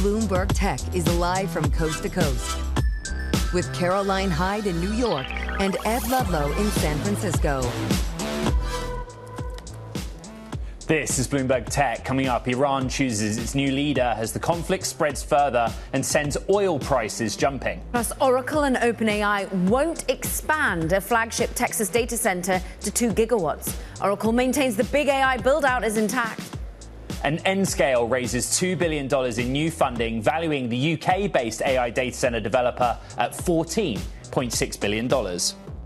Bloomberg Tech is live from coast to coast with Caroline Hyde in New York and Ed Ludlow in San Francisco. This is Bloomberg Tech. Coming up, Iran chooses its new leader as the conflict spreads further and sends oil prices jumping. Plus, Oracle and OpenAI won't expand a flagship Texas data center to 2 gigawatts. Oracle maintains the big AI build-out is intact. And Nscale raises $2 billion in new funding, valuing the UK-based AI data center developer at $14.6 billion.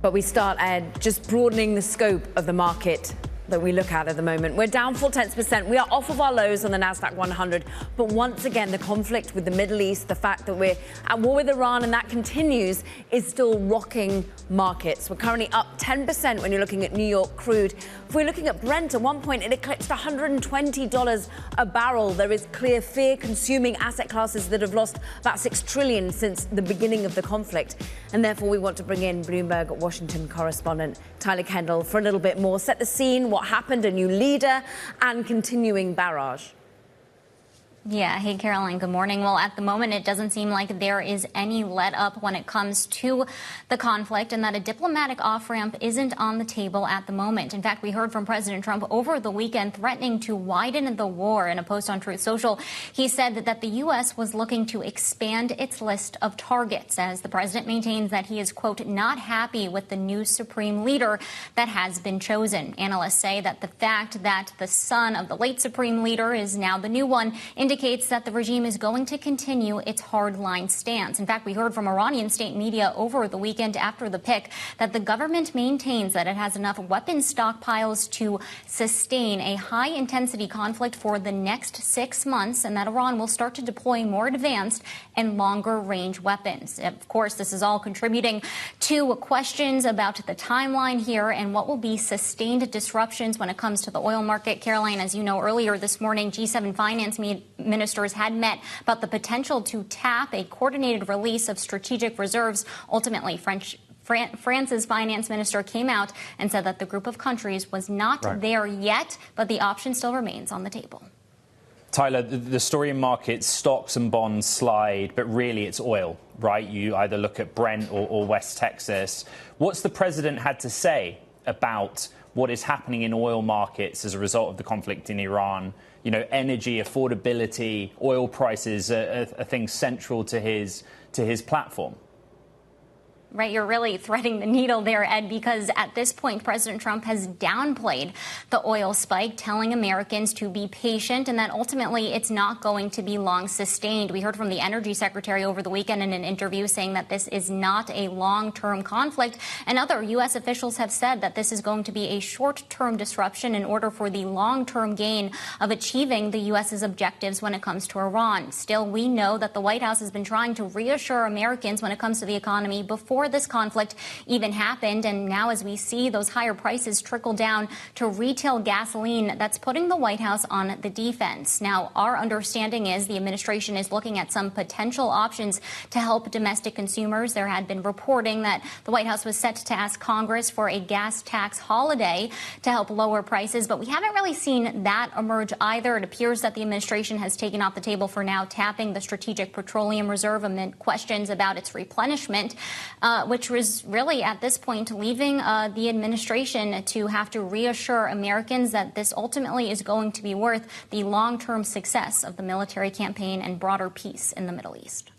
But we start, Ed, just broadening the scope of the market that we look at the moment. We're down 0.4%. We are off of our lows on the Nasdaq 100. But once again, the conflict with the Middle East, the fact that we're at war with Iran and that continues, is still rocking markets. We're currently up 10% when you're looking at New York crude. If we're looking at Brent, at one point it eclipsed $120 a barrel. There is clear fear consuming asset classes that have lost about $6 trillion since the beginning of the conflict. And therefore, we want to bring in Bloomberg Washington correspondent Tyler Kendall for a little bit more. Set the scene, what happened, a new leader, and continuing barrage. Yeah. Hey, Caroline. Good morning. Well, at the moment, it doesn't seem like there is any let up when it comes to the conflict and that a diplomatic off-ramp isn't on the table at the moment. In fact, we heard from President Trump over the weekend threatening to widen the war. In a post on Truth Social, he said that the U.S. was looking to expand its list of targets as the president maintains that he is, quote, not happy with the new supreme leader that has been chosen. Analysts say that the fact that the son of the late supreme leader is now the new one indicates that the regime is going to continue its hardline stance. In fact, we heard from Iranian state media over the weekend after the pick that the government maintains that it has enough weapons stockpiles to sustain a high-intensity conflict for the next 6 months and that Iran will start to deploy more advanced and longer-range weapons. Of course, this is all contributing to questions about the timeline here and what will be sustained disruptions when it comes to the oil market. Caroline, as you know, earlier this morning, G7 finance ministers had met about the potential to tap a coordinated release of strategic reserves. Ultimately, France's finance minister came out and said that the group of countries was not there yet, but the option still remains on the table. Tyler, the story in markets, stocks and bonds slide, but really it's oil, right? You either look at Brent or West Texas. What's the president had to say about what is happening in oil markets as a result of the conflict in Iran? You know, energy, affordability, oil prices are things central to his platform. Right, you're really threading the needle there, Ed, because at this point, President Trump has downplayed the oil spike, telling Americans to be patient and that ultimately it's not going to be long sustained. We heard from the energy secretary over the weekend in an interview saying that this is not a long-term conflict. And other U.S. officials have said that this is going to be a short-term disruption in order for the long-term gain of achieving the U.S.'s objectives when it comes to Iran. Still, we know that the White House has been trying to reassure Americans when it comes to the economy before this conflict even happened. And now as we see those higher prices trickle down to retail gasoline, that's putting the White House on the defense. Now, our understanding is the administration is looking at some potential options to help domestic consumers. There had been reporting that the White House was set to ask Congress for a gas tax holiday to help lower prices, but we haven't really seen that emerge either. It appears that the administration has taken off the table for now tapping the Strategic Petroleum Reserve amid questions about its replenishment, which was really at this point leaving the administration to have to reassure Americans that this ultimately is going to be worth the long-term success of the military campaign and broader peace in the Middle East.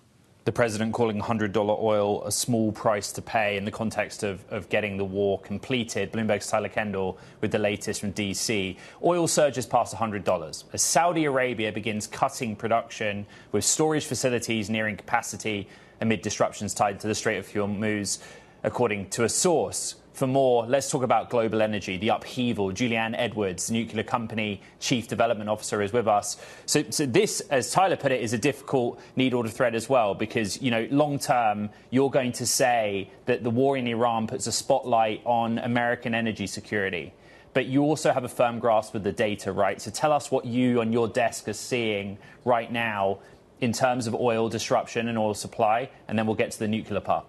The president calling $100 oil a small price to pay in the context of getting the war completed. Bloomberg's Tyler Kendall with the latest from D.C. Oil surges past $100 as Saudi Arabia begins cutting production with storage facilities nearing capacity amid disruptions tied to the Strait of Hormuz, according to a source. For more, let's talk about global energy, the upheaval. Julianne Edwards, nuclear company chief development officer, is with us. So this, as Tyler put it, is a difficult needle to thread as well, because, you know, long term, you're going to say that the war in Iran puts a spotlight on American energy security. But you also have a firm grasp of the data, right? So tell us what you on your desk are seeing right now in terms of oil disruption and oil supply, and then we'll get to the nuclear part.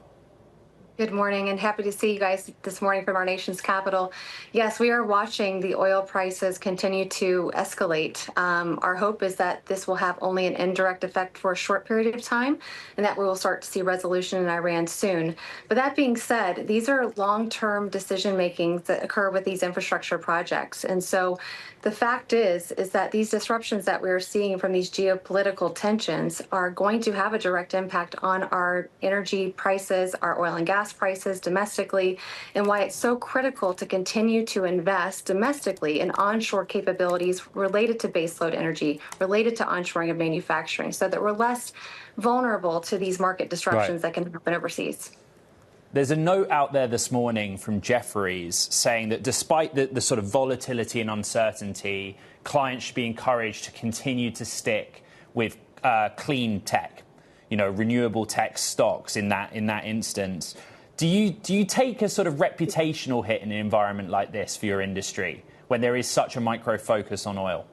Good morning, and happy to see you guys this morning from our nation's capital. Yes, we are watching the oil prices continue to escalate. Our hope is that this will have only an indirect effect for a short period of time, and that we will start to see resolution in Iran soon. But that being said, these are long-term decision-making that occur with these infrastructure projects. And so the fact is that these disruptions that we are seeing from these geopolitical tensions are going to have a direct impact on our energy prices, our oil and gas prices domestically, and why it's so critical to continue to invest domestically in onshore capabilities related to baseload energy, related to onshoring of manufacturing, so that we're less vulnerable to these market disruptions that can happen overseas. There's a note out there this morning from Jefferies saying that despite the sort of volatility and uncertainty, clients should be encouraged to continue to stick with clean tech, renewable tech stocks in that instance. Do you take a sort of reputational hit in an environment like this for your industry when there is such a micro focus on oil?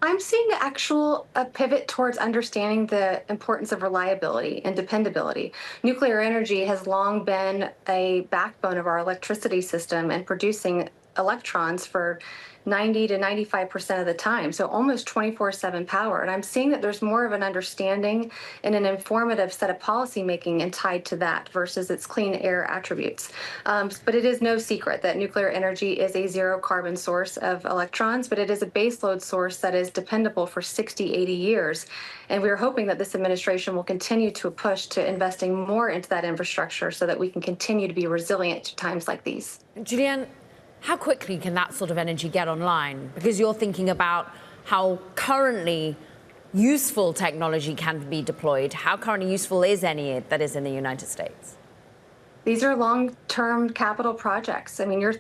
I'm seeing a pivot towards understanding the importance of reliability and dependability. Nuclear energy has long been a backbone of our electricity system and producing electrons for 90 to 95% of the time, so almost 24/7 power. And I'm seeing that there's more of an understanding and an informative set of policymaking and tied to that versus its clean air attributes. But it is no secret that nuclear energy is a zero carbon source of electrons, but it is a baseload source that is dependable for 60, 80 years. And we're hoping that this administration will continue to push to investing more into that infrastructure so that we can continue to be resilient to times like these. Julianne, how quickly can that sort of energy get online? Because you're thinking about how currently useful technology can be deployed. How currently useful is any that is in the United States? These are long-term capital projects. I mean, you're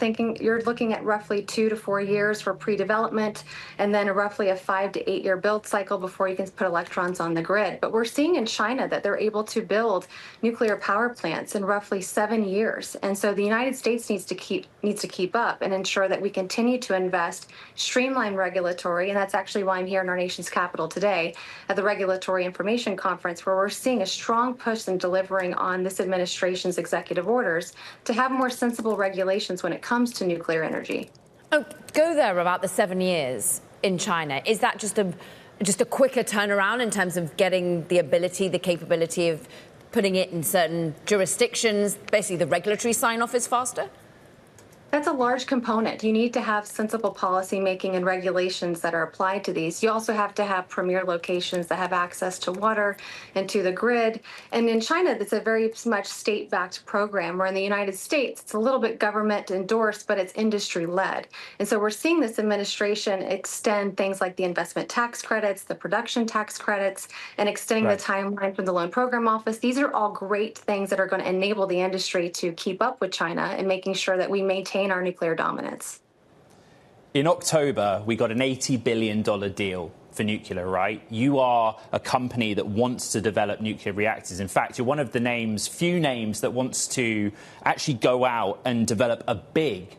looking at roughly 2 to 4 years for pre-development, and then roughly a 5 to 8 year build cycle before you can put electrons on the grid. But we're seeing in China that they're able to build nuclear power plants in roughly 7 years. And so the United States needs to keep up and ensure that we continue to invest, streamline regulatory, and that's actually why I'm here in our nation's capital today at the Regulatory Information Conference, where we're seeing a strong push in delivering on this administration's executive orders to have more sensible regulations when it comes to nuclear energy. Oh, go there about the 7 years in China. Is that just a quicker turnaround in terms of getting the ability, the capability of putting it in certain jurisdictions? Basically, the regulatory sign-off is faster? That's a large component. You need to have sensible policy making and regulations that are applied to these. You also have to have premier locations that have access to water and to the grid. And in China, it's a very much state-backed program, where in the United States, it's a little bit government endorsed, but it's industry-led. And so we're seeing this administration extend things like the investment tax credits, the production tax credits, and extending the timeline from the Loan Program Office. These are all great things that are going to enable the industry to keep up with China and making sure that we maintain our nuclear dominance. In October, we got an $80 billion deal for nuclear, right? You are a company that wants to develop nuclear reactors. In fact, you're one of the few names that wants to actually go out and develop a big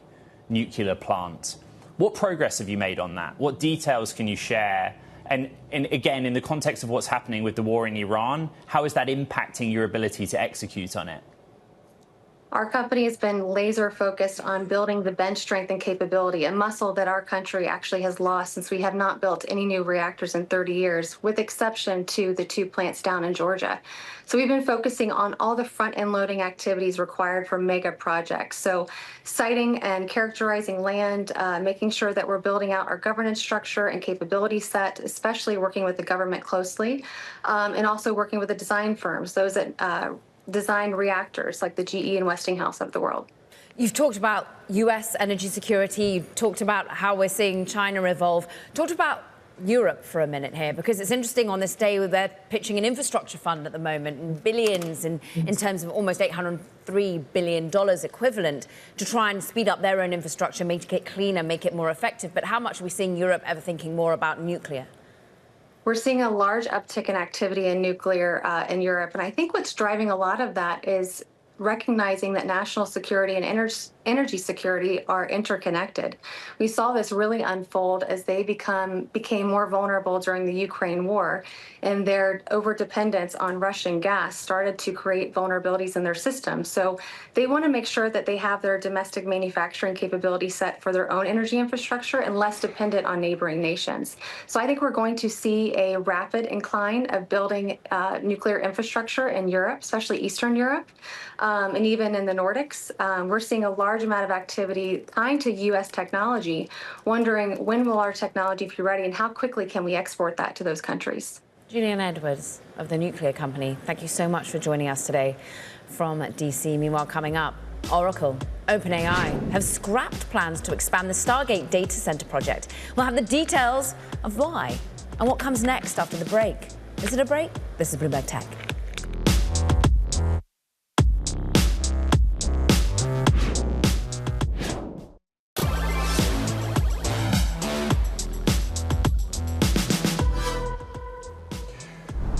nuclear plant. What progress have you made on that? What details can you share? And again, in the context of what's happening with the war in Iran, how is that impacting your ability to execute on it? Our company has been laser focused on building the bench strength and capability, a muscle that our country actually has lost since we have not built any new reactors in 30 years, with exception to the 2 plants down in Georgia. So we've been focusing on all the front-end loading activities required for mega projects. So siting and characterizing land, making sure that we're building out our governance structure and capability set, especially working with the government closely, and also working with the design firms, those that design reactors like the GE and Westinghouse of the world. You've talked about U.S. energy security. You've talked about how we're seeing China evolve. Talked about Europe for a minute here, because it's interesting on this day they're pitching an infrastructure fund at the moment, and billions in terms of almost $803 billion equivalent to try and speed up their own infrastructure, make it cleaner, make it more effective. But how much are we seeing Europe ever thinking more about nuclear? We're seeing a large uptick in activity in nuclear in Europe. And I think what's driving a lot of that is recognizing that national security and energy security are interconnected. We saw this really unfold as they became more vulnerable during the Ukraine war, and their overdependence on Russian gas started to create vulnerabilities in their system. So they want to make sure that they have their domestic manufacturing capability set for their own energy infrastructure and less dependent on neighboring nations. So I think we're going to see a rapid incline of building nuclear infrastructure in Europe, especially Eastern Europe, and even in the Nordics. We're seeing a large amount of activity tying to U.S. technology, wondering when will our technology be ready and how quickly can we export that to those countries. Julian Edwards of the nuclear company, thank you so much for joining us today from DC. Meanwhile, coming up, Oracle, OpenAI have scrapped plans to expand the Stargate data center project. We'll have the details of why and what comes next after the break. Is it a break? This is Bloomberg Tech.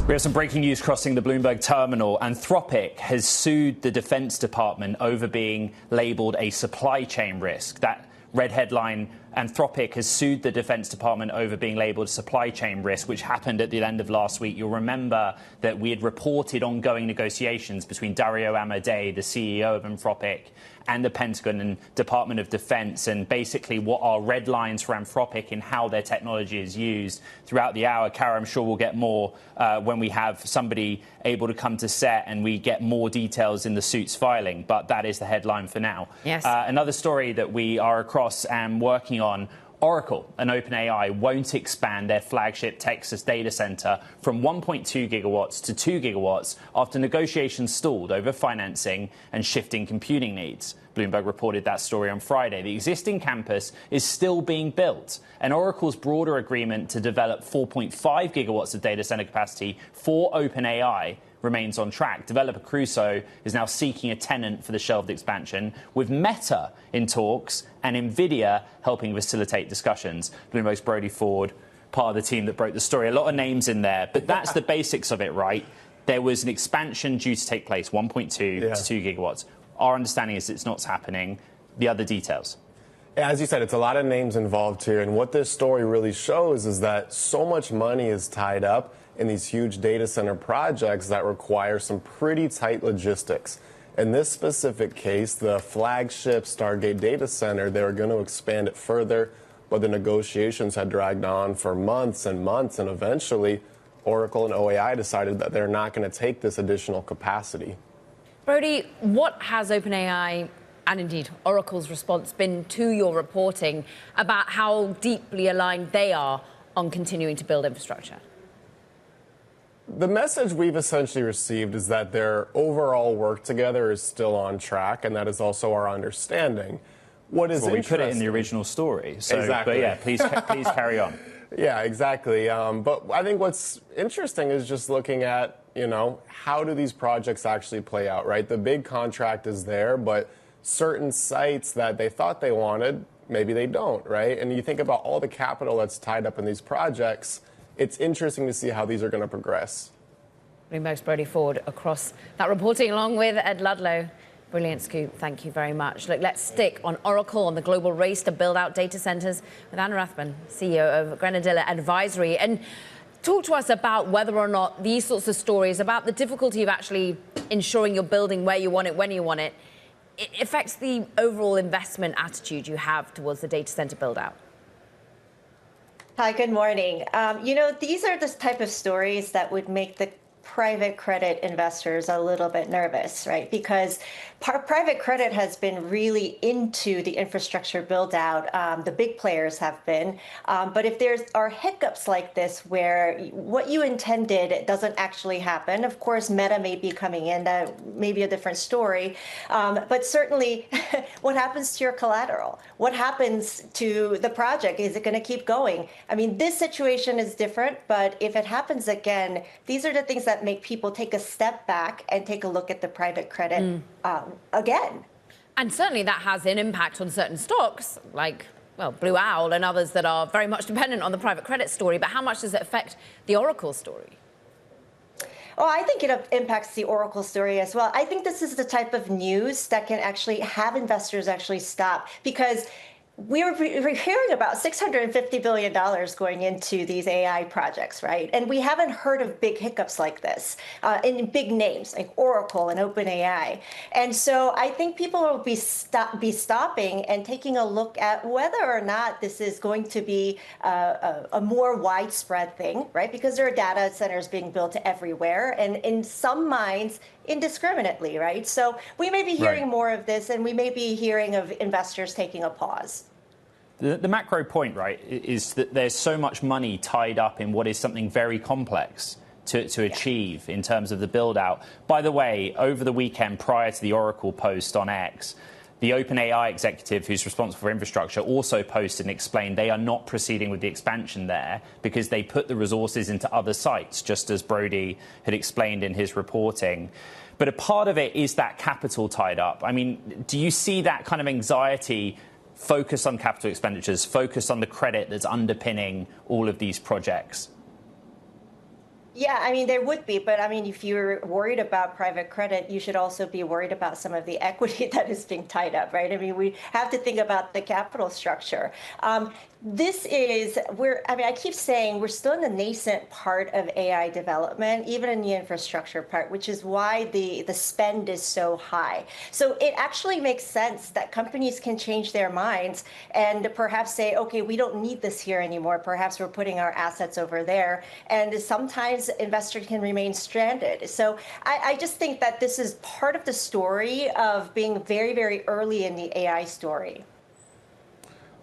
We have some breaking news crossing the Bloomberg terminal. Anthropic has sued the Defense Department over being labeled a supply chain risk. That red headline, Anthropic has sued the Defense Department over being labeled a supply chain risk, which happened at the end of last week. You'll remember that we had reported ongoing negotiations between Dario Amodei, the CEO of Anthropic, and the Pentagon and Department of Defense, and basically what are red lines for Anthropic and how their technology is used throughout the hour. Kara, I'm sure we'll get more when we have somebody able to come to set and we get more details in the suit's filing, but that is the headline for now. Yes. Another story that we are across and working on, Oracle and OpenAI won't expand their flagship Texas data center from 1.2 gigawatts to 2 gigawatts after negotiations stalled over financing and shifting computing needs. Bloomberg reported that story on Friday. The existing campus is still being built, and Oracle's broader agreement to develop 4.5 gigawatts of data center capacity for OpenAI remains on track. Developer Crusoe is now seeking a tenant for the shelved expansion, with Meta in talks and NVIDIA helping facilitate discussions. Bloomberg's Brody Ford, part of the team that broke the story. A lot of names in there, but that's the basics of it, right? There was an expansion due to take place, 1.2 to 2 gigawatts. Our understanding is it's not happening. The other details. As you said, it's a lot of names involved here. And what this story really shows is that so much money is tied up in these huge data center projects that require some pretty tight logistics. In this specific case, the flagship Stargate data center, they were going to expand it further, but the negotiations had dragged on for months and months, and eventually Oracle and OpenAI decided that they're not going to take this additional capacity. Brody, what has OpenAI and indeed Oracle's response been to your reporting about how deeply aligned they are on continuing to build infrastructure? The message we've essentially received is that their overall work together is still on track, and that is also our understanding. What is we put it in the original story. So, exactly. But yeah, please carry on. Yeah, exactly. But I think what's interesting is just looking at, how do these projects actually play out, right? The big contract is there, but certain sites that they thought they wanted, maybe they don't, right? And you think about all the capital that's tied up in these projects, it's interesting to see how these are going to progress. Bloomberg's Brody Ford across that reporting along with Ed Ludlow. Brilliant scoop. Thank you very much. Look, let's stick on Oracle, on the global race to build out data centers with Anna Rathman, CEO of Grenadilla Advisory. And talk to us about whether or not these sorts of stories, about the difficulty of actually ensuring you're building where you want it, when you want it, it affects the overall investment attitude you have towards the data center build out. Hi, good morning. These are the type of stories that would make the private credit investors a little bit nervous, right? Because private credit has been really into the infrastructure build out. The big players have been. But if there are hiccups like this where what you intended doesn't actually happen, of course, Meta may be coming in, that may be a different story. But certainly, what happens to your collateral? What happens to the project? Is it going to keep going? I mean, this situation is different, but if it happens again, these are the things that make people take a step back and take a look at the private credit again. And certainly that has an impact on certain stocks like, well, Blue Owl and others that are very much dependent on the private credit story. But how much does it affect the Oracle story? Oh, I think it impacts the Oracle story as well. I think this is the type of news that can actually have investors actually stop, because we're hearing about $650 billion going into these AI projects, right? And we haven't heard of big hiccups like this in big names like Oracle and OpenAI. And so I think people will be stopping and taking a look at whether or not this is going to be a more widespread thing, right? Because there are data centers being built everywhere, and in some minds, indiscriminately, right? So we may be hearing more of this, and we may be hearing of investors taking a pause. The macro point, right, is that there's so much money tied up in what is something very complex to achieve in terms of the build out. By the way, over the weekend prior to the Oracle post on X, the OpenAI executive who's responsible for infrastructure also posted and explained they are not proceeding with the expansion there because they put the resources into other sites, just as Brody had explained in his reporting. But a part of it is that capital tied up. I mean, do you see that kind of anxiety, focus on capital expenditures, focus on the credit that's underpinning all of these projects? Yeah, I mean, there would be. But I mean, if you're worried about private credit, you should also be worried about some of the equity that is being tied up, right? I mean, we have to think about the capital structure. I keep saying we're still in the nascent part of AI development, even in the infrastructure part, which is why the spend is so high. So it actually makes sense that companies can change their minds and perhaps say, okay, we don't need this here anymore. Perhaps we're putting our assets over there. And sometimes investors can remain stranded. So I just think that this is part of the story of being very, very early in the AI story.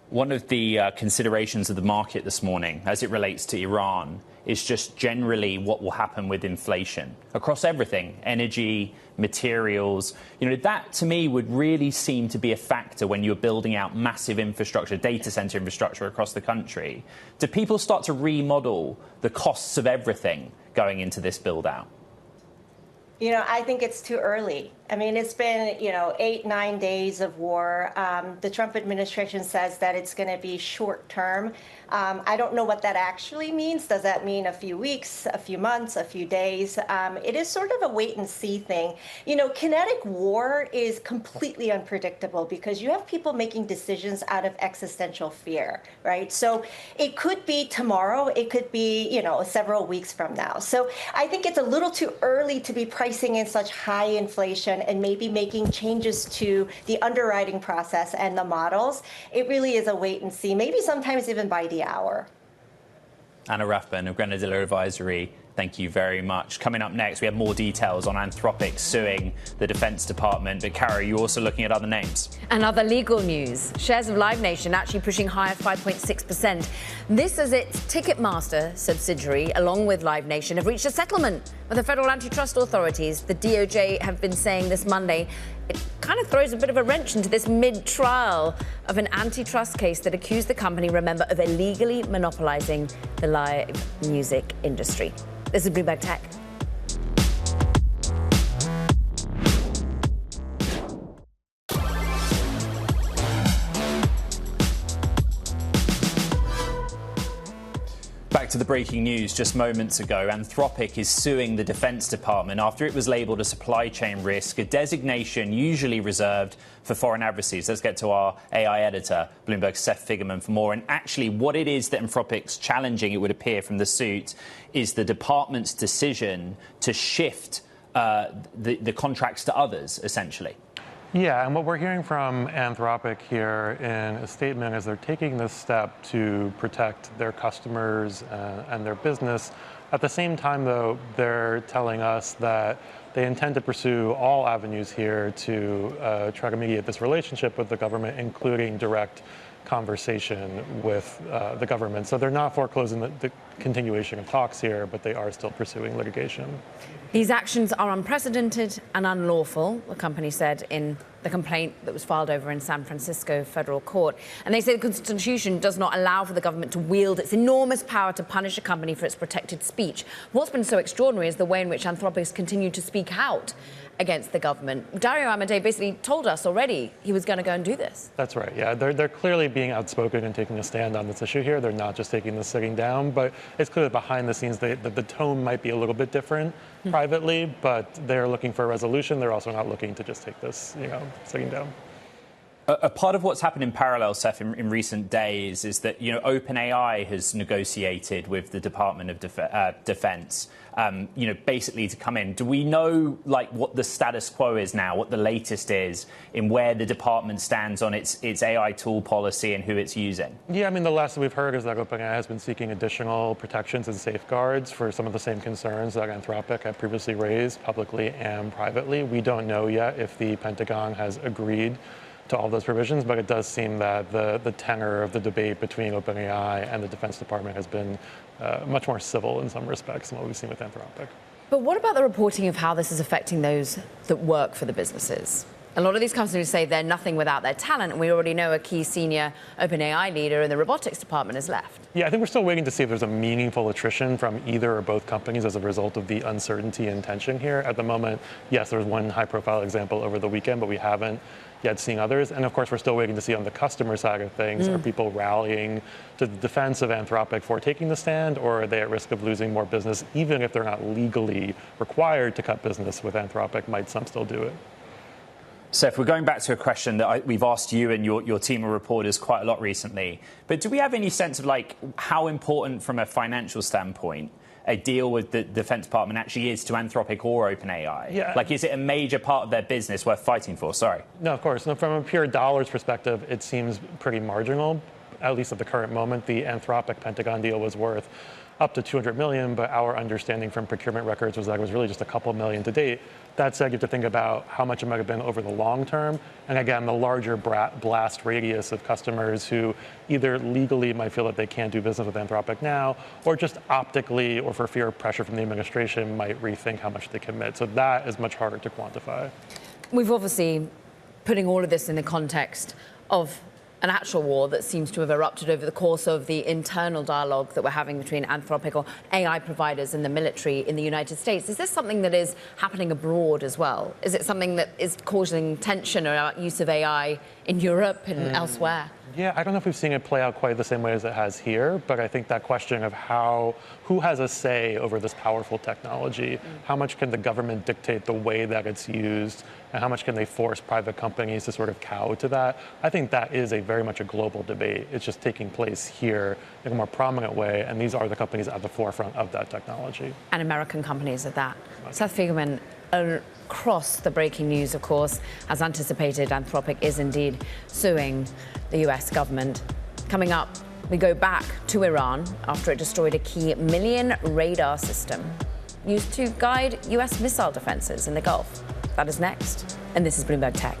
One of the considerations of the market this morning, as it relates to Iran, is just generally what will happen with inflation across everything, energy, materials. You know, that to me would really seem to be a factor when you're building out massive infrastructure, data center infrastructure across the country. Do people start to remodel the costs of everything going into this build out? You know, I think it's too early. I mean, it's been, 8-9 days of war. The Trump administration says that it's going to be short term. I don't know what that actually means. Does that mean a few weeks, a few months, a few days? It is sort of a wait and see thing. Kinetic war is completely unpredictable because you have people making decisions out of existential fear, right? So it could be tomorrow. It could be, several weeks from now. So I think it's a little too early to be pricing in such high inflation and maybe making changes to the underwriting process and the models. It really is a wait and see, maybe sometimes even by the hour. Anna Rathburn of Grenadilla Advisory, thank you very much. Coming up next, we have more details on Anthropic suing the Defense Department. But Kara, you're also looking at other names. And other legal news. Shares of Live Nation actually pushing higher, 5.6%. This as its Ticketmaster subsidiary, along with Live Nation, have reached a settlement with the federal antitrust authorities. The DOJ have been saying this Monday it kind of throws a bit of a wrench into this mid-trial of an antitrust case that accused the company, remember, of illegally monopolizing the live music industry. This is Bloomberg Tech. Back to the breaking news just moments ago. Anthropic is suing the Defense Department after it was labeled a supply chain risk, a designation usually reserved for foreign adversaries. Let's get to our AI editor, Bloomberg's Seth Figerman, for more. And actually, what it is that Anthropic's challenging, it would appear from the suit, is the department's decision to shift the contracts to others, essentially. Yeah, and what we're hearing from Anthropic here in a statement is they're taking this step to protect their customers and their business. At the same time, though, they're telling us that they intend to pursue all avenues here to try to mediate this relationship with the government, including direct conversation with the government. So they're not foreclosing the continuation of talks here, but they are still pursuing litigation. These actions are unprecedented and unlawful, the company said in the complaint that was filed over in San Francisco federal court. And they say the Constitution does not allow for the government to wield its enormous power to punish a company for its protected speech. What's been so extraordinary is the way in which Anthropic continued to speak out against the government. Dario Amodei basically told us already he was going to go and do this. That's right. Yeah, they're clearly being outspoken and taking a stand on this issue here. They're not just taking this sitting down, but it's clear that behind the scenes the tone might be a little bit different privately, but they're looking for a resolution. They're also not looking to just take this, sitting down. A part of what's happened in parallel, Seth, in recent days is that, OpenAI has negotiated with the Department of Defense, basically to come in. Do we know, what the status quo is now, what the latest is in where the department stands on its AI tool policy and who it's using? Yeah, the last that we've heard is that OpenAI has been seeking additional protections and safeguards for some of the same concerns that Anthropic had previously raised publicly and privately. We don't know yet if the Pentagon has agreed to all those provisions, but it does seem that the tenor of the debate between OpenAI and the Defense Department has been much more civil in some respects than what we've seen with Anthropic. But what about the reporting of how this is affecting those that work for the businesses? A lot of these companies say they're nothing without their talent, and we already know a key senior OpenAI leader in the robotics department has left. Yeah, I think we're still waiting to see if there's a meaningful attrition from either or both companies as a result of the uncertainty and tension here. At the moment, yes, there's one high-profile example over the weekend, but we haven't yet seen others. And of course, we're still waiting to see on the customer side of things, are people rallying to the defense of Anthropic for taking the stand, or are they at risk of losing more business, even if they're not legally required to cut business with Anthropic? Might some still do it? Seth, we're going back to a question that we've asked you and your team of reporters quite a lot recently. But do we have any sense of how important from a financial standpoint a deal with the Defense Department actually is to Anthropic or OpenAI? Yeah. Is it a major part of their business worth fighting for? Sorry. No, of course. No, from a pure dollars perspective, it seems pretty marginal, at least at the current moment. The Anthropic Pentagon deal was worth up to $200 million, but our understanding from procurement records was that it was really just a couple million to date. That said, you have to think about how much it might have been over the long term. And again, the larger blast radius of customers who either legally might feel that they can't do business with Anthropic now, or just optically or for fear of pressure from the administration might rethink how much they commit. So that is much harder to quantify. We've obviously putting all of this in the context of an actual war that seems to have erupted over the course of the internal dialogue that we're having between Anthropic or AI providers and the military in the United States. Is this something that is happening abroad as well? Is it something that is causing tension around use of AI in Europe and elsewhere? Yeah, I don't know if we've seen it play out quite the same way as it has here, but I think that question of who has a say over this powerful technology, how much can the government dictate the way that it's used, and how much can they force private companies to sort of cow to that? I think that is very much a global debate. It's just taking place here in a more prominent way, and these are the companies at the forefront of that technology. And American companies at that. Seth Fiegelman, across the breaking news, of course, as anticipated, Anthropic is indeed suing the US government. Coming up, we go back to Iran after it destroyed a key million radar system used to guide US missile defenses in the Gulf. That is next, and this is Bloomberg Tech.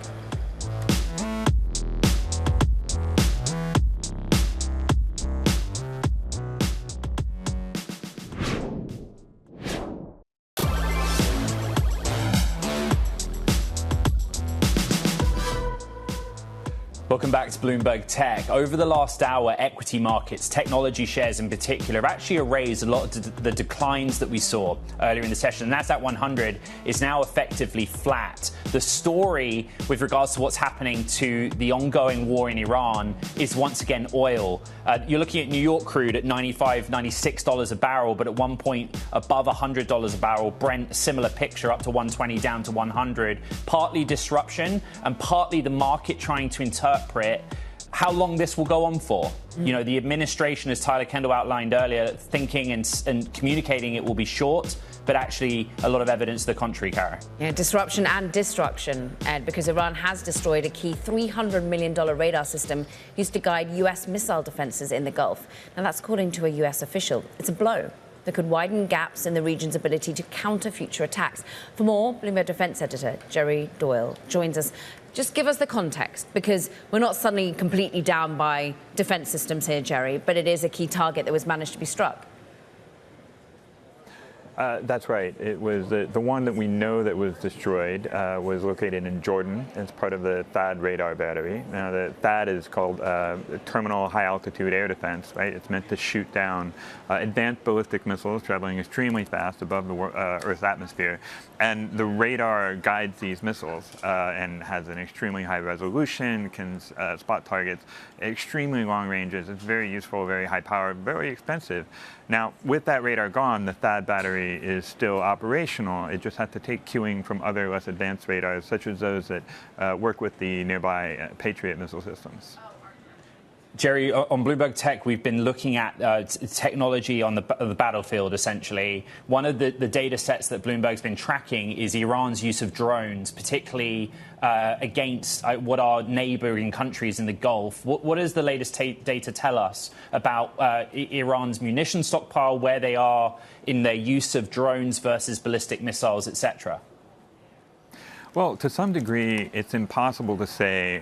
Welcome back to Bloomberg Tech. Over the last hour, equity markets, technology shares in particular, have actually erased a lot of the declines that we saw earlier in the session. The Nasdaq 100 is now effectively flat. The story with regards to what's happening to the ongoing war in Iran is once again oil. You're looking at New York crude at $95, $96 a barrel, but at one point above $100 a barrel. Brent, similar picture, up to 120, down to 100. Partly disruption and partly the market trying to interpret how long this will go on for. The administration, as Tyler Kendall outlined earlier, thinking and communicating it will be short, but actually a lot of evidence to the contrary, Kara. Yeah, disruption and destruction, Ed, because Iran has destroyed a key $300 million radar system used to guide US missile defenses in the Gulf. Now, that's according to a US official. It's a blow that could widen gaps in the region's ability to counter future attacks. For more, Bloomberg Defense editor Jerry Doyle joins us. Just give us the context, because we're not suddenly completely down by defense systems here, Jerry, but it is a key target that was managed to be struck. That's right. It was the one that we know that was destroyed was located in Jordan as part of the THAAD radar battery. Now, the THAAD is called Terminal High Altitude Air Defense, right? It's meant to shoot down advanced ballistic missiles traveling extremely fast above the Earth's atmosphere. And the radar guides these missiles and has an extremely high resolution, can spot targets, extremely long ranges. It's very useful, very high power, very expensive. Now, with that radar gone, the THAAD battery is still operational. It just has to take cueing from other less advanced radars, such as those that work with the nearby Patriot missile systems. Jerry, on Bloomberg Tech, we've been looking at technology on the battlefield, essentially. One of the data sets that Bloomberg's been tracking is Iran's use of drones, particularly against what are neighboring countries in the Gulf. What does the latest data tell us about Iran's munition stockpile, where they are in their use of drones versus ballistic missiles, etc.? Well, to some degree, it's impossible to say,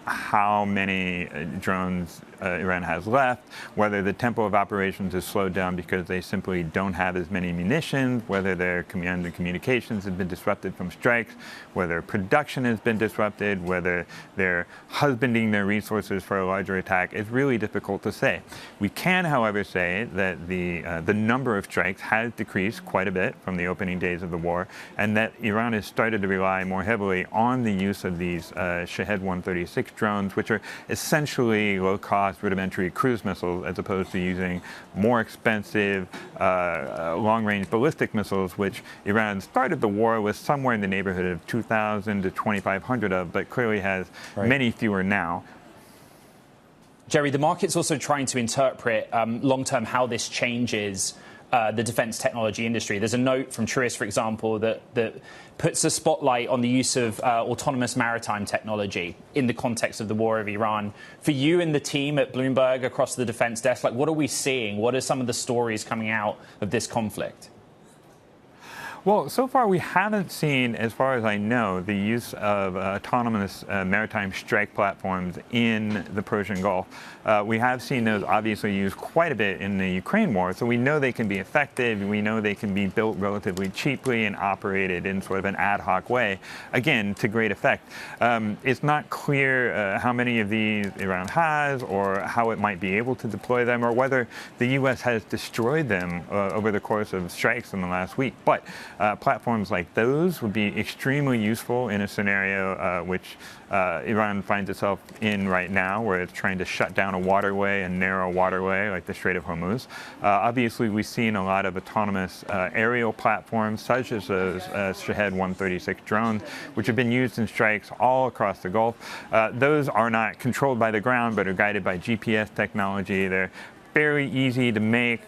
how many drones Iran has left, whether the tempo of operations is slowed down because they simply don't have as many munitions, whether their command and communications have been disrupted from strikes, whether production has been disrupted, whether they're husbanding their resources for a larger attack. It's really difficult to say. We can, however, say that the number of strikes has decreased quite a bit from the opening days of the war, and that Iran has started to rely more heavily on the use of these Shahed 136 drones, which are essentially low-cost rudimentary cruise missiles, as opposed to using more expensive long-range ballistic missiles, which Iran started the war with somewhere in the neighborhood of 2,000 to 2,500 of, but clearly has many fewer now. Jerry, the market's also trying to interpret long-term how this changes the defense technology industry. There's a note from Truist, for example, that puts a spotlight on the use of autonomous maritime technology in the context of the war of Iran. For you and the team at Bloomberg across the defense desk, what are we seeing? What are some of the stories coming out of this conflict? Well, so far we haven't seen, as far as I know, the use of autonomous maritime strike platforms in the Persian Gulf. We have seen those obviously used quite a bit in the Ukraine war, so we know they can be effective. We know they can be built relatively cheaply and operated in sort of an ad hoc way, again, to great effect. It's not clear how many of these Iran has or how it might be able to deploy them or whether the U.S. has destroyed them over the course of strikes in the last week. But platforms like those would be extremely useful in a scenario which Iran finds itself in right now, where it's trying to shut down a waterway, a narrow waterway like the Strait of Hormuz. Obviously, we've seen a lot of autonomous aerial platforms, such as those Shahed 136 drones, which have been used in strikes all across the Gulf. Those are not controlled by the ground, but are guided by GPS technology. They're fairly easy to make,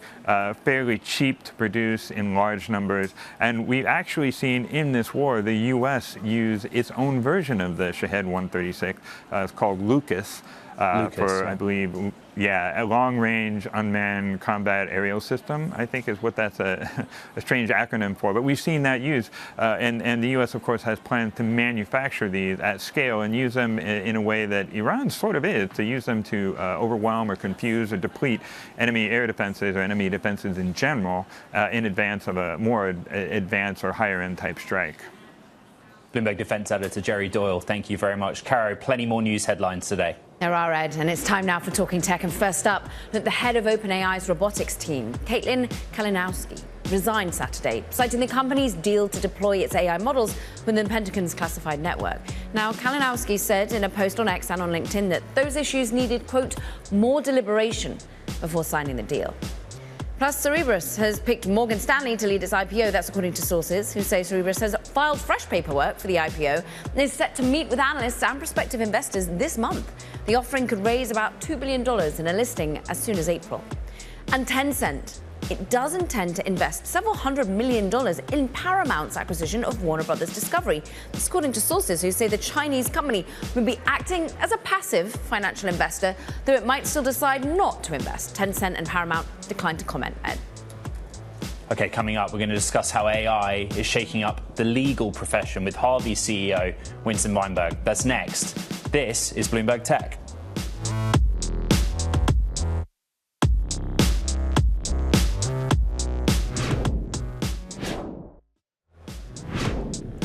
fairly cheap to produce in large numbers. And we've actually seen in this war the U.S. use its own version of the Shahed 136. It's called Lucas. I believe, a long-range unmanned combat aerial system, I think is what that's a strange acronym for. But we've seen that used. And the U.S., of course, has plans to manufacture these at scale and use them in a way that Iran sort of is, to use them to overwhelm or confuse or deplete enemy air defenses or enemy defenses in general in advance of a more advanced or higher-end type strike. Bloomberg Defense Editor Jerry Doyle, thank you very much. Caro, plenty more news headlines today. There are, Ed, and it's time now for Talking Tech. And first up, the head of OpenAI's robotics team, Caitlin Kalinowski, resigned Saturday, citing the company's deal to deploy its AI models within the Pentagon's classified network. Now, Kalinowski said in a post on X and on LinkedIn that those issues needed, quote, more deliberation before signing the deal. Plus, Cerebras has picked Morgan Stanley to lead its IPO. That's according to sources who say Cerebras has filed fresh paperwork for the IPO and is set to meet with analysts and prospective investors this month. The offering could raise about $2 billion in a listing as soon as April. And Tencent, it does intend to invest several $100 million in Paramount's acquisition of Warner Brothers Discovery. This according to sources who say the Chinese company would be acting as a passive financial investor, though it might still decide not to invest. Tencent and Paramount declined to comment. Ed. Okay, coming up, we're going to discuss how AI is shaking up the legal profession with Harvey CEO Winston Weinberg. That's next. This is Bloomberg Tech.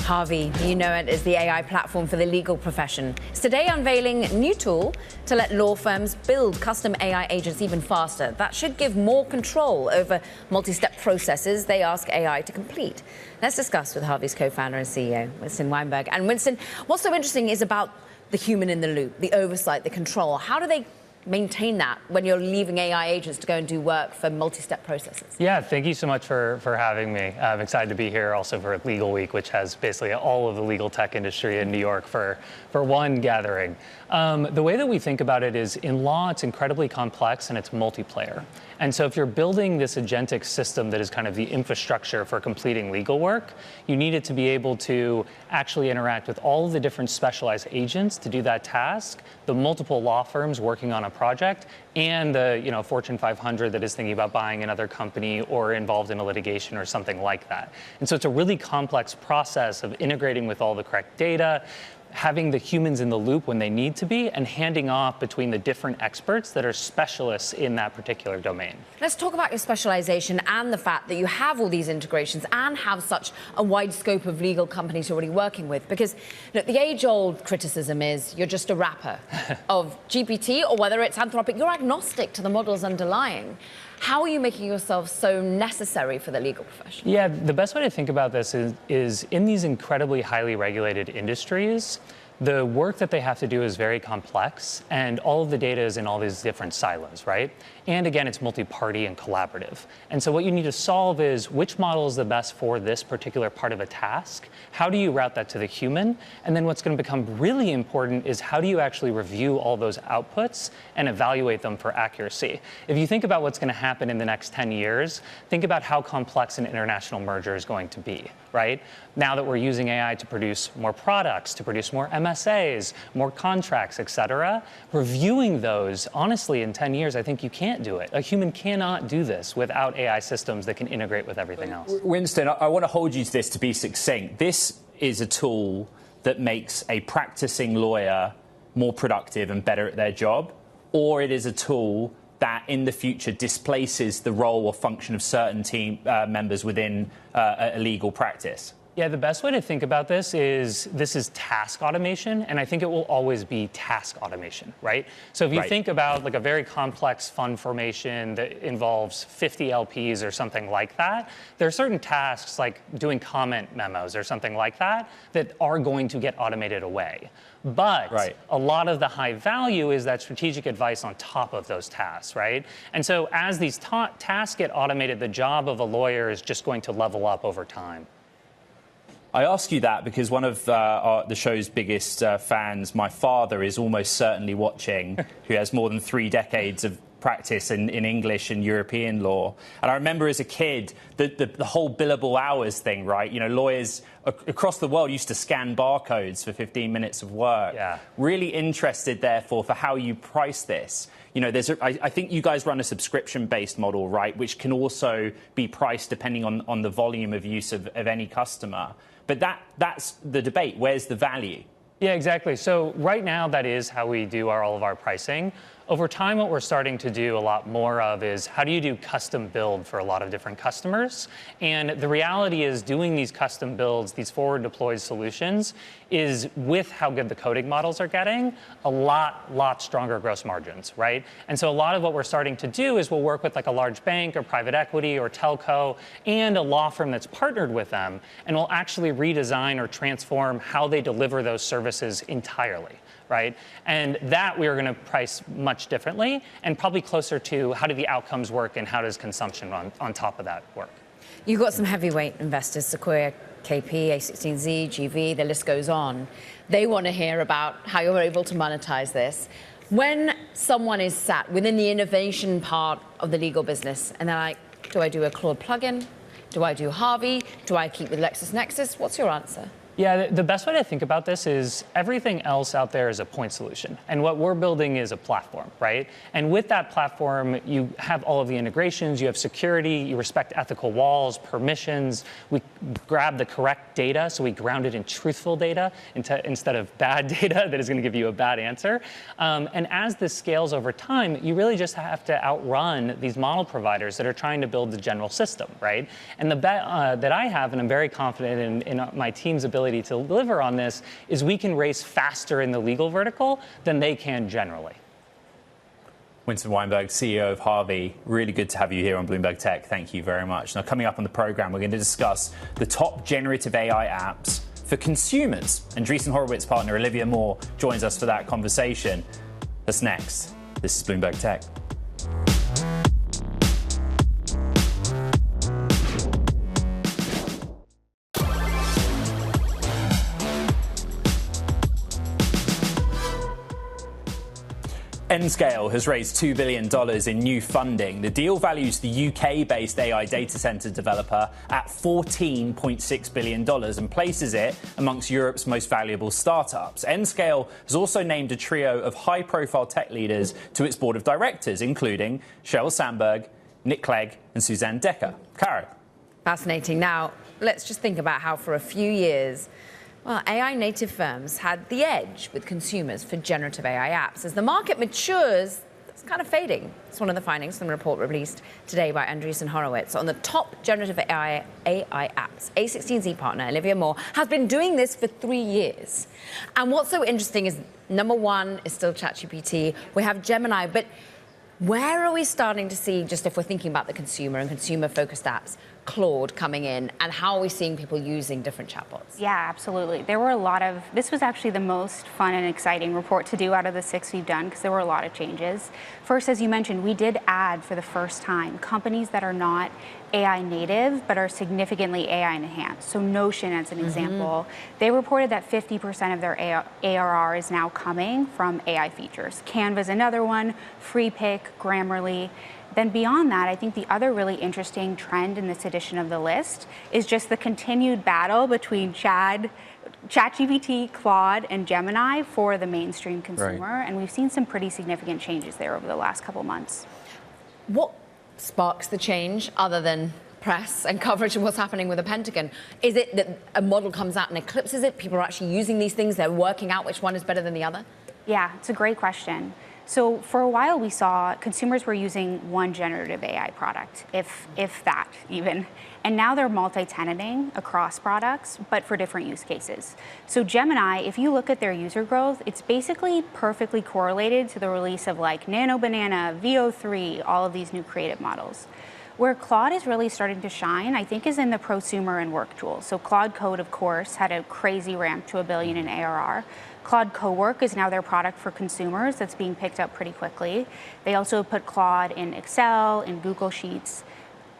Harvey, you know it as the AI platform for the legal profession. It's today unveiling a new tool to let law firms build custom AI agents even faster. That should give more control over multi-step processes they ask AI to complete. Let's discuss with Harvey's co-founder and CEO, Winston Weinberg. And Winston, what's so interesting is about the human in the loop, the oversight, the control. How do they maintain that when you're leaving AI agents to go and do work for multi-step processes? Yeah, thank you so much for having me. I'm excited to be here also for Legal Week, which has basically all of the legal tech industry in New York for one gathering. The way that we think about it is in law, it's incredibly complex and it's multiplayer. And so if you're building this agentic system that is kind of the infrastructure for completing legal work, you need it to be able to actually interact with all of the different specialized agents to do that task, the multiple law firms working on a project, and the Fortune 500 that is thinking about buying another company or involved in a litigation or something like that. And so it's a really complex process of integrating with all the correct data, having the humans in the loop when they need to be, and handing off between the different experts that are specialists in that particular domain. Let's talk about your specialization and the fact that you have all these integrations and have such a wide scope of legal companies you're already working with. Because look, the age-old criticism is you're just a wrapper of GPT, or whether it's Anthropic, you're agnostic to the models underlying. How are you making yourself so necessary for the legal profession? Yeah, the best way to think about this is in these incredibly highly regulated industries, the work that they have to do is very complex, and all of the data is in all these different silos, right? And again, it's multi-party and collaborative. And so what you need to solve is which model is the best for this particular part of a task? How do you route that to the human? And then what's going to become really important is how do you actually review all those outputs and evaluate them for accuracy? If you think about what's going to happen in the next 10 years, think about how complex an international merger is going to be, right? Now that we're using AI to produce more products, to produce more MSAs, more contracts, et cetera, reviewing those, honestly, in 10 years, I think you can't do it. A human cannot do this without AI systems that can integrate with everything else. Winston, I want to hold you to this to be succinct. This is a tool that makes a practicing lawyer more productive and better at their job, or it is a tool that in the future displaces the role or function of certain team members within a legal practice? Yeah, the best way to think about this is task automation, and I think it will always be task automation, right? So if you think about like a very complex fund formation that involves 50 LPs or something like that, there are certain tasks like doing comment memos or something like that that are going to get automated away. But a lot of the high value is that strategic advice on top of those tasks, right? And so as these tasks get automated, the job of a lawyer is just going to level up over time. I ask you that because one of the show's biggest fans, my father, is almost certainly watching, who has more than 3 decades of practice in English and European law. And I remember as a kid, the whole billable hours thing, right? You know, lawyers across the world used to scan barcodes for 15 minutes of work. Yeah. Really interested, therefore, for how you price this. You know, I think you guys run a subscription-based model, right, which can also be priced depending on the volume of use of any customer. But that's the debate. Where's the value? Yeah, exactly. So right now, that is how we do all of our pricing. Over time, what we're starting to do a lot more of is how do you do custom build for a lot of different customers? And the reality is doing these custom builds, these forward deployed solutions, is with how good the coding models are getting, a lot stronger gross margins, right? And so a lot of what we're starting to do is we'll work with like a large bank or private equity or telco and a law firm that's partnered with them, and we'll actually redesign or transform how they deliver those services entirely. Right? And that we are going to price much differently and probably closer to how do the outcomes work and how does consumption on top of that work. You've got some heavyweight investors, Sequoia, KP, A16Z, GV, the list goes on. They want to hear about how you're able to monetize this. When someone is sat within the innovation part of the legal business and they're like, do I do a Claude plugin? Do I do Harvey? Do I keep with LexisNexis? What's your answer? Yeah, the best way to think about this is everything else out there is a point solution. And what we're building is a platform, right? And with that platform, you have all of the integrations, you have security, you respect ethical walls, permissions. We grab the correct data, so we ground it in truthful data instead of bad data that is going to give you a bad answer. And as this scales over time, you really just have to outrun these model providers that are trying to build the general system, right? And the bet that I have, and I'm very confident in my team's ability ability to deliver on this is we can race faster in the legal vertical than they can generally. Winston Weinberg, CEO of Harvey, really good to have you here on Bloomberg Tech. Thank you very much. Now, coming up on the program, we're going to discuss the top generative AI apps for consumers. Andreessen Horowitz partner Olivia Moore joins us for that conversation. That's next. This is Bloomberg Tech. Nscale has raised $2 billion in new funding. The deal values the UK-based AI data center developer at $14.6 billion and places it amongst Europe's most valuable startups. Nscale has also named a trio of high-profile tech leaders to its board of directors, including Sheryl Sandberg, Nick Clegg, and Suzanne Decker. Karen. Fascinating. Now, let's just think about how for a few years, well, AI native firms had the edge with consumers for generative AI apps. As the market matures, it's kind of fading. It's one of the findings from the report released today by Andreessen Horowitz on the top generative AI apps. A16Z partner Olivia Moore has been doing this for 3 years. And what's so interesting is number one is still ChatGPT. We have Gemini, but where are we starting to see, just if we're thinking about the consumer and consumer-focused apps, Claude coming in, and how are we seeing people using different chatbots? Yeah, absolutely. There were a lot of, this was actually the most fun and exciting report to do out of the 6 we've done, because there were a lot of changes. First, as you mentioned, we did add for the first time companies that are not AI native, but are significantly AI enhanced. So Notion, as an example, they reported that 50% of their ARR is now coming from AI features. Canva's another one, FreePick, Grammarly. Then beyond that, I think the other really interesting trend in this edition of the list is just the continued battle between ChatGPT, Claude, and Gemini for the mainstream consumer. Right. And we've seen some pretty significant changes there over the last couple months. What sparks the change other than press and coverage of what's happening with the Pentagon? Is it that a model comes out and eclipses it? People are actually using these things, they're working out which one is better than the other? Yeah, it's a great question. So for a while, we saw consumers were using one generative AI product, if that even. And now they're multi-tenanting across products, but for different use cases. So Gemini, if you look at their user growth, it's basically perfectly correlated to the release of like Nano Banana, VO3, all of these new creative models. Where Claude is really starting to shine, I think, is in the prosumer and work tools. So Claude Code, of course, had a crazy ramp to $1 billion in ARR. Claude Cowork is now their product for consumers that's being picked up pretty quickly. They also put Claude in Excel, in Google Sheets.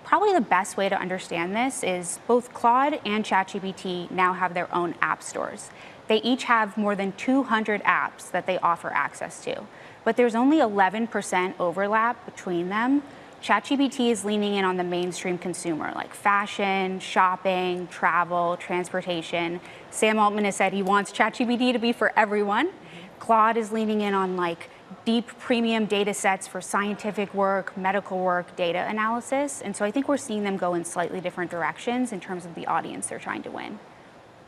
Probably the best way to understand this is both Claude and ChatGPT now have their own app stores. They each have more than 200 apps that they offer access to, but there's only 11% overlap between them. ChatGPT is leaning in on the mainstream consumer, like fashion, shopping, travel, transportation. Sam Altman has said he wants ChatGPT to be for everyone. Claude is leaning in on like deep premium data sets for scientific work, medical work, data analysis. And so I think we're seeing them go in slightly different directions in terms of the audience they're trying to win.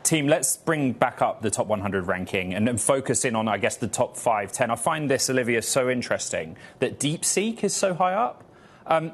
Team, let's bring back up the top 100 ranking and focus in on, I guess, the top 5, 10. I find this, Olivia, so interesting that DeepSeek is so high up.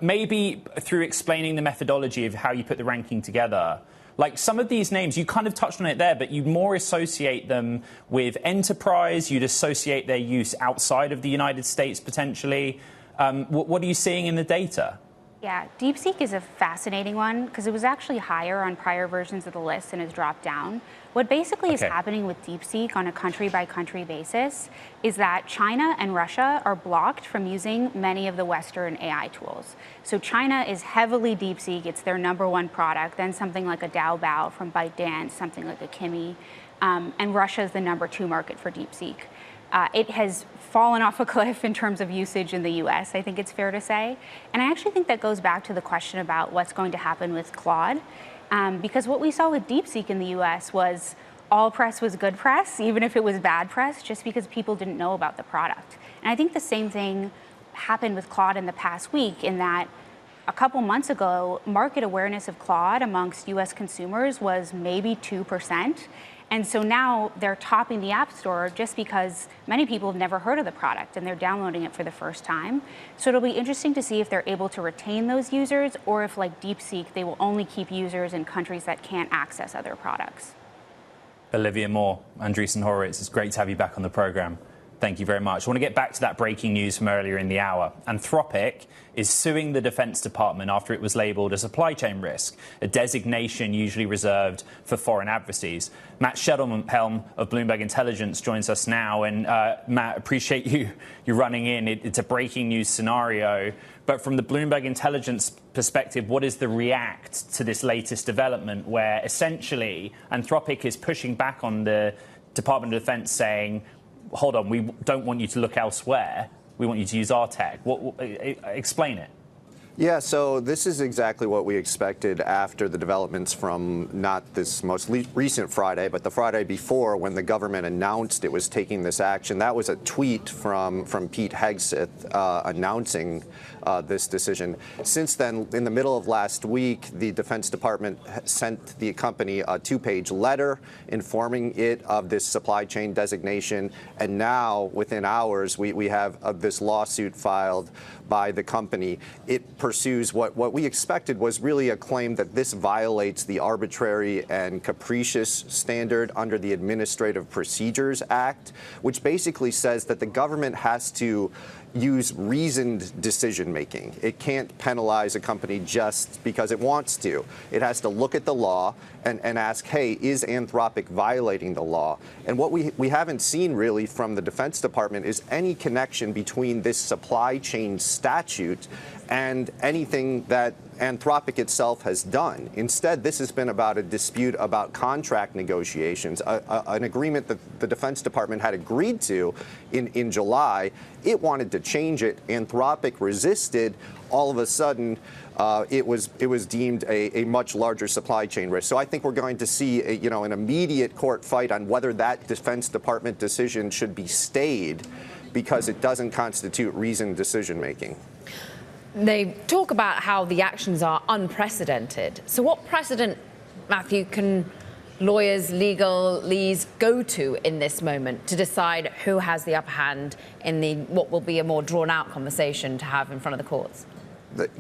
Maybe through explaining the methodology of how you put the ranking together. Like some of these names, you kind of touched on it there, but you'd more associate them with enterprise. You'd associate their use outside of the United States potentially. What are you seeing in the data? Yeah, DeepSeek is a fascinating one because it was actually higher on prior versions of the list and has dropped down. What basically is happening with DeepSeek on a country-by-country basis is that China and Russia are blocked from using many of the Western AI tools. So China is heavily DeepSeek. It's their #1 product. Then something like a Daobao from ByteDance, something like a Kimi. And Russia is the #2 market for DeepSeek. It has fallen off a cliff in terms of usage in the US, I think it's fair to say. And I actually think that goes back to the question about what's going to happen with Claude. Because what we saw with DeepSeek in the US was all press was good press, even if it was bad press, just because people didn't know about the product. And I think the same thing happened with Claude in the past week, in that a couple months ago, market awareness of Claude amongst US consumers was maybe 2%. And so now they're topping the App Store just because many people have never heard of the product and they're downloading it for the first time. So it'll be interesting to see if they're able to retain those users, or if, like DeepSeek, they will only keep users in countries that can't access other products. Olivia Moore, Andreessen Horowitz, it's great to have you back on the program. Thank you very much. I want to get back to that breaking news from earlier in the hour. Anthropic is suing the Defense Department after it was labeled a supply chain risk, a designation usually reserved for foreign adversaries. Matt Shedelhelm of Bloomberg Intelligence joins us now. And Matt, appreciate you running in. It's a breaking news scenario. But from the Bloomberg Intelligence perspective, what is the react to this latest development where essentially Anthropic is pushing back on the Department of Defense saying, hold on, we don't want you to look elsewhere. We want you to use our tech. Explain it. Yeah, so this is exactly what we expected after the developments from not this most recent Friday, but the Friday before when the government announced it was taking this action. That was a tweet from Pete Hegseth announcing this decision. Since then, in the middle of last week, the Defense Department sent the company a 2-page letter informing it of this supply chain designation. And now, within hours, we have this lawsuit filed by the company. It pursues what we expected was really a claim that this violates the arbitrary and capricious standard under the Administrative Procedures Act, which basically says that the government has to use reasoned decision-making. It can't penalize a company just because it wants to. It has to look at the law and ask, hey, is Anthropic violating the law? And what we haven't seen really from the Defense Department is any connection between this supply chain statute and anything that Anthropic itself has done. Instead, this has been about a dispute about contract negotiations, an agreement that the Defense Department had agreed to in July. It wanted to change it. Anthropic resisted. All of a sudden, it was deemed a much larger supply chain risk. So I think we're going to see an immediate court fight on whether that Defense Department decision should be stayed because it doesn't constitute reasoned decision making. They talk about how the actions are unprecedented. So what precedent, Matthew, can lawyers, legalese go to in this moment to decide who has the upper hand in what will be a more drawn-out conversation to have in front of the courts?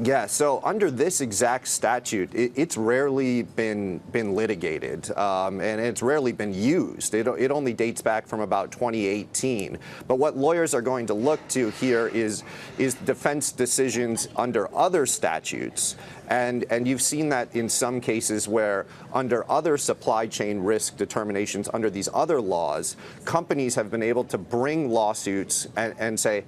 Yeah, so under this exact statute, it's rarely been litigated, and it's rarely been used. It only dates back from about 2018. But what lawyers are going to look to here is defense decisions under other statutes. And you've seen that in some cases where under other supply chain risk determinations under these other laws, companies have been able to bring lawsuits and say,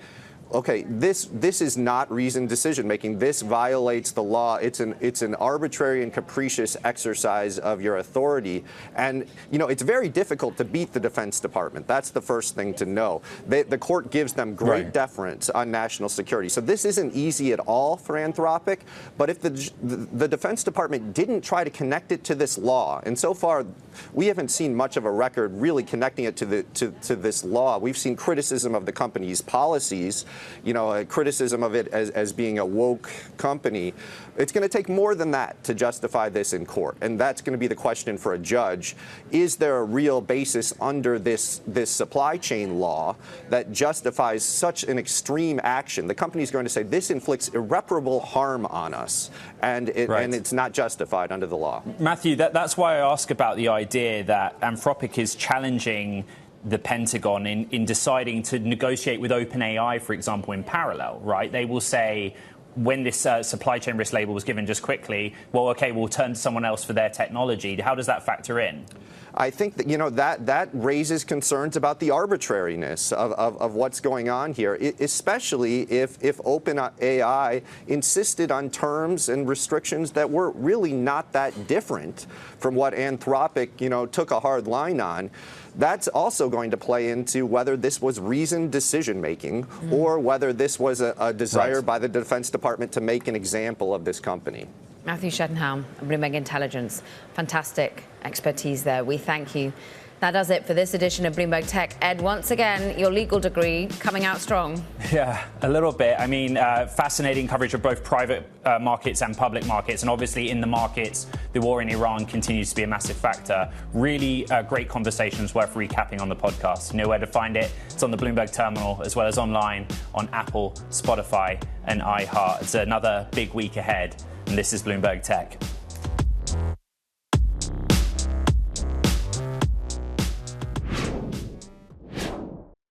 okay, this is not reasoned decision making. This violates the law. It's an arbitrary and capricious exercise of your authority. And it's very difficult to beat the Defense Department. That's the first thing to know. The court gives them great deference on national security. So this isn't easy at all for Anthropic. But if the Defense Department didn't try to connect it to this law, and so far we haven't seen much of a record really connecting it to this law. We've seen criticism of the company's policies, a criticism of it as being a woke company. It's going to take more than that to justify this in court. And that's going to be the question for a judge. Is there a real basis under this supply chain law that justifies such an extreme action? The company's going to say this inflicts irreparable harm on us, and it's not justified under the law. Matthew, that's why I ask about the idea that Anthropic is challenging the Pentagon in deciding to negotiate with OpenAI, for example, in parallel, right? They will say, when this supply chain risk label was given just quickly, well, OK, we'll turn to someone else for their technology. How does that factor in? I think that that raises concerns about the arbitrariness of what's going on here, especially if OpenAI insisted on terms and restrictions that were really not that different from what Anthropic, took a hard line on. That's also going to play into whether this was reasoned decision-making or whether this was a desire by the Defense Department to make an example of this company. Matthew Shedelhelm, Bloomberg Intelligence. Fantastic expertise there. We thank you. That does it for this edition of Bloomberg Tech. Ed, once again, your legal degree coming out strong. Yeah, a little bit. I mean, fascinating coverage of both private markets and public markets. And obviously in the markets, the war in Iran continues to be a massive factor. Really great conversations worth recapping on the podcast. You know where to find it. It's on the Bloomberg terminal as well as online on Apple, Spotify and iHeart. It's another big week ahead. And this is Bloomberg Tech.